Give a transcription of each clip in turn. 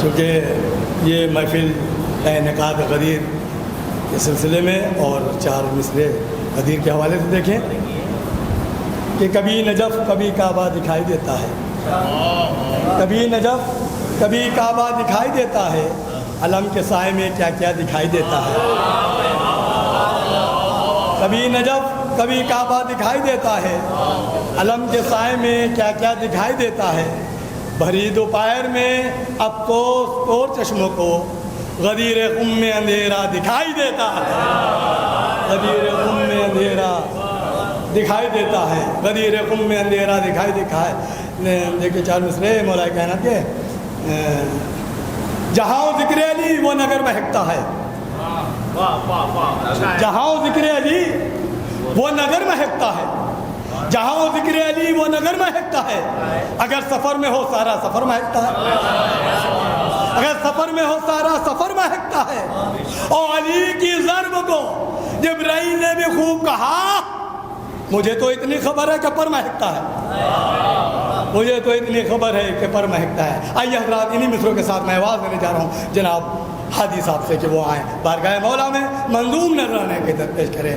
चूँकि ये महफिल इनेकाद गदीर के सिलसिले में और 4 मिसरे गदीर के हवाले से देखें कि कभी नजफ़ कभी काबा दिखाई देता है, कभी नजफ़ कभी काबा दिखाई देता है, अलम के साए में क्या क्या दिखाई देता है। कभी नजफ़ कभी काबा दिखाई देता है, अलम के साए में क्या क्या दिखाई देता है। भरी दोपहर में अफसोस और चश्मों को गदीर ख़ुम में अंधेरा दिखाई देता है, गदीर ख़ुम में अंधेरा दिखाई देता है, गदीर ख़ुम में अंधेरा दिखाई देता है। देखिए 4 मिसरे मौला कहना के जहाँ ज़िक्र अली वो नगर महकता है, जहाँ ज़िक्र अली वो नगर महकता है, जहाँ ज़िक्र अली वो नगर महकता है। अगर सफ़र में हो सारा सफ़र महकता है, अगर सफ़र में हो सारा सफ़र महकता है। और अली की ज़र्ब को जिब्राइल ने भी खूब कहा, मुझे तो इतनी खबर है कि पर महकता है, मुझे तो इतनी खबर है कि पर महकता है। आइए हज़रात, इन्हीं मिसरों के साथ मैं आवाज़ देने जा रहा हूँ जनाब हादी साहब से कि वो आएँ बारगाह मौला में मंजूम नजराने के दरपेश करें।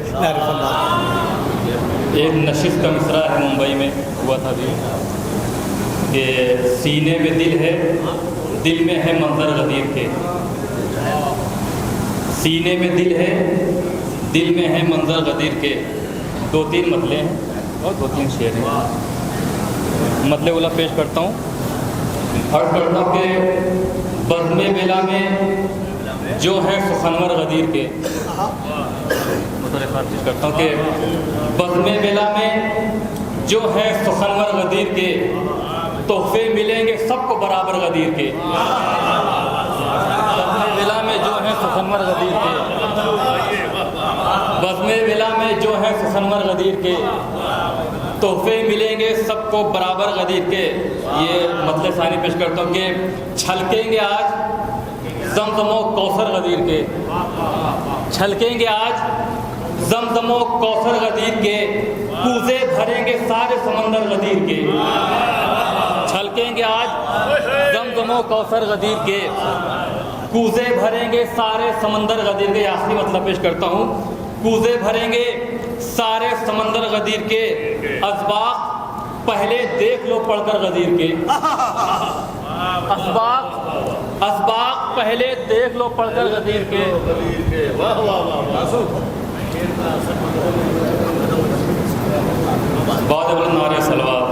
एक नशिश का मिसरा है मुंबई में हुआ था भी कि सीने में दिल है, दिल में है मंजर गदीर के। सीने में दिल है, दिल में है मंजर गदीर के। 2-3 मतले हैं और 2-3 शेर हैं। मतले वाला पेश करता हूँ। अर्ज़ करता हूँ कि बज़्म बेला में जो है सुखनवर गदीर के। करता हूँ कि बज़्म बेला में जो है सुखनवर गदीर के, तोहफे मिलेंगे सबको बराबर गदीर के। बज़्म बेला में जो है सुखनवर गदीर के, बज़्म बेला में जो है सुखनवर गदीर के, तोहफे मिलेंगे सबको बराबर गदीर के। ये मतलब सानी पेश करता हूँ कि छलकेंगे आज ज़मज़मो कौसर गदीर के, छलकेंगे आज ज़मज़मो कौसर गदीर के, कूज़े भरेंगे सारे समंदर गदीर के। छलकेंगे आज ज़मज़मो कौसर गदीर के, कूज़े भरेंगे सारे समंदर गदीर के। आखिरी मतलब पेश करता हूँ, कूज़े भरेंगे सारे समंदर गदीर के, असबाक पहले देख लो पढ़कर गदीर के। असबाक पहले देख लो पढ़कर गदीर के। बहुत बड़े नारे सलवार।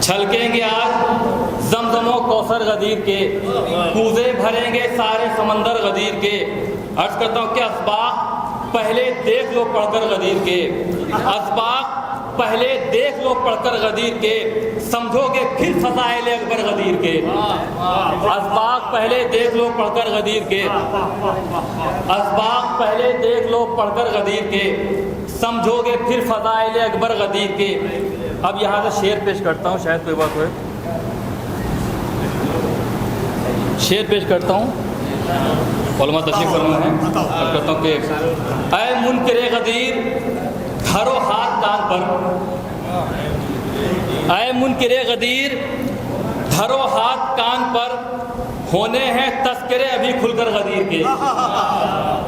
छलकेंगे आज ज़मज़मो कौसर गदीर के, कूज़े भरेंगे सारे समंदर गदीर के। अर्ज़ करता हूँ कि असबाक पहले देख लो पढ़कर गदीर के, असबाक पहले देख लो पढ़कर गदीर के, समझोगे फिर फ़ज़ाइल अकबर गदीर के। असबाक पहले देख लो पढ़कर गदीर के, असबाक पहले देख लो पढ़कर गदीर के, समझोगे फिर फ़ज़ाइल अकबर गदीर के। अब यहाँ से शेर पेश करता हूँ, शायद कोई बात हो। शेर पेश करता हूँ, उलमा तशरीफ़ फरमा है। अब कहता हूँ कि ऐ मुनकिरे गदीर धरो हाथ कान पर, ऐ मुनकिरे गदीर धरो हाथ कान पर, होने हैं तस्करे अभी खुलकर गदीर के।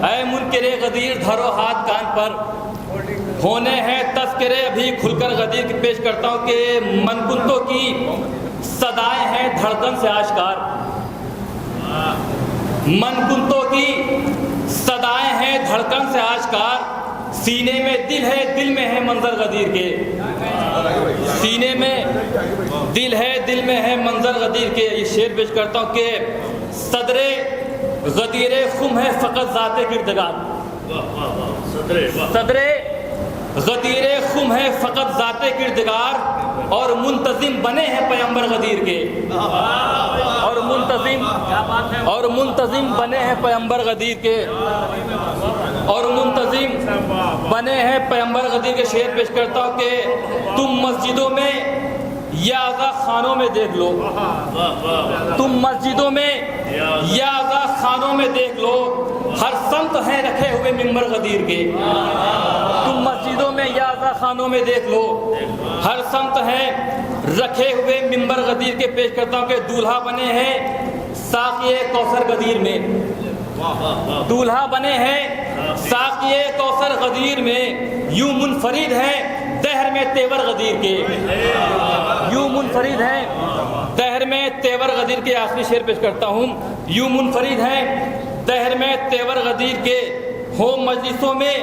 ऐ मुनकिरे गदीर धरो हाथ कान पर, होने हैं तस्करे अभी खुलकर गदीर की। पेश करता हूँ कि मनकुंतों की सदाएं हैं धड़कन से आश्कार, मनकुंतों की सदाएं हैं धड़कन से आश्कार, सीने में दिल है, दिल में है मंजर गदीर के। सीने में दिल है, दिल में है मंजर गदीर के। ये शेर पेश करता हूँ कि सदरे गदीरे खुम है फ़कत ज़ाते किरदगार, सदरे गदीरे खुम है फ़कत ज़ाते किरदगार, और मुंतज़िम बने हैं पैगंबर गदीर के। और मुंतज़िम बने हैं पैगंबर गदीर के, और मुंतज़िम बने हैं पैगंबर गदीर के। शेर पेश करता हूँ कि तुम मस्जिदों में या आज़ा खानों में देख लो, तुम मस्जिदों में या आज़ा खानों में देख लो, हर संत हैं रखे हुए मिंबर गदीर के। तुम खानों में देख लो, हर संत हैं रखे हुए मिंबर गदीर के पेशकर्ताओं के दूल्हा बने हैं साक़िए कौसर गदीर में, दूल्हा बने हैं साक़िए कौसर गदीर में, यूं मुनफरिद हैं दहर में तेवर गदीर के, यूं मुनफरिद हैं दहर में तेवर गदीर के। आखिरी शेर पेश करता हूँ, यूं मुनफरिद हैं दहर में तेवर गदीर के, हो मजलिसों में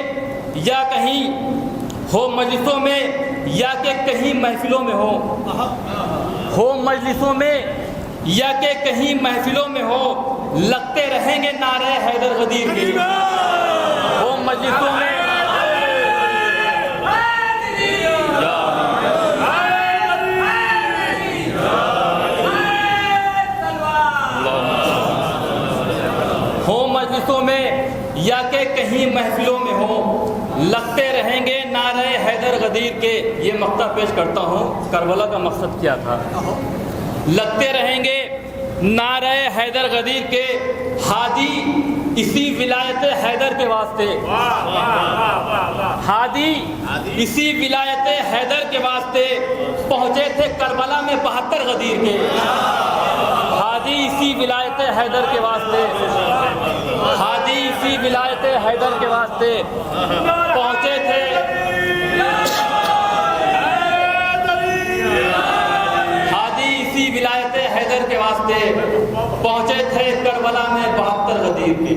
या कहीं, हो मजलिसों में या के कहीं महफिलों में हो मजलिसों में या के कहीं महफिलों में हो, लगते रहेंगे नारे हैदर गदीर के, हो मजलिसों में में या के कहीं महफिलों में हो, लगते रहेंगे नारे हैदर गदीर के। ये मक्ता पेश करता हूँ, करबला का मकसद क्या था। लगते रहेंगे नारे हैदर गदीर के, हादी इसी विलायत हैदर के वास्ते, हादी इसी विलायत हैदर के वास्ते पहुँचे थे करबला में 72 गदीर के, हादी इसी विलायत हैदर के वास्ते, हादी इसी विलायत हैदर के वास्ते पहुँचे थे, हादी इसी विलायत हैदर के वास्ते पहुँचे थे करबला में 72 गदीर के।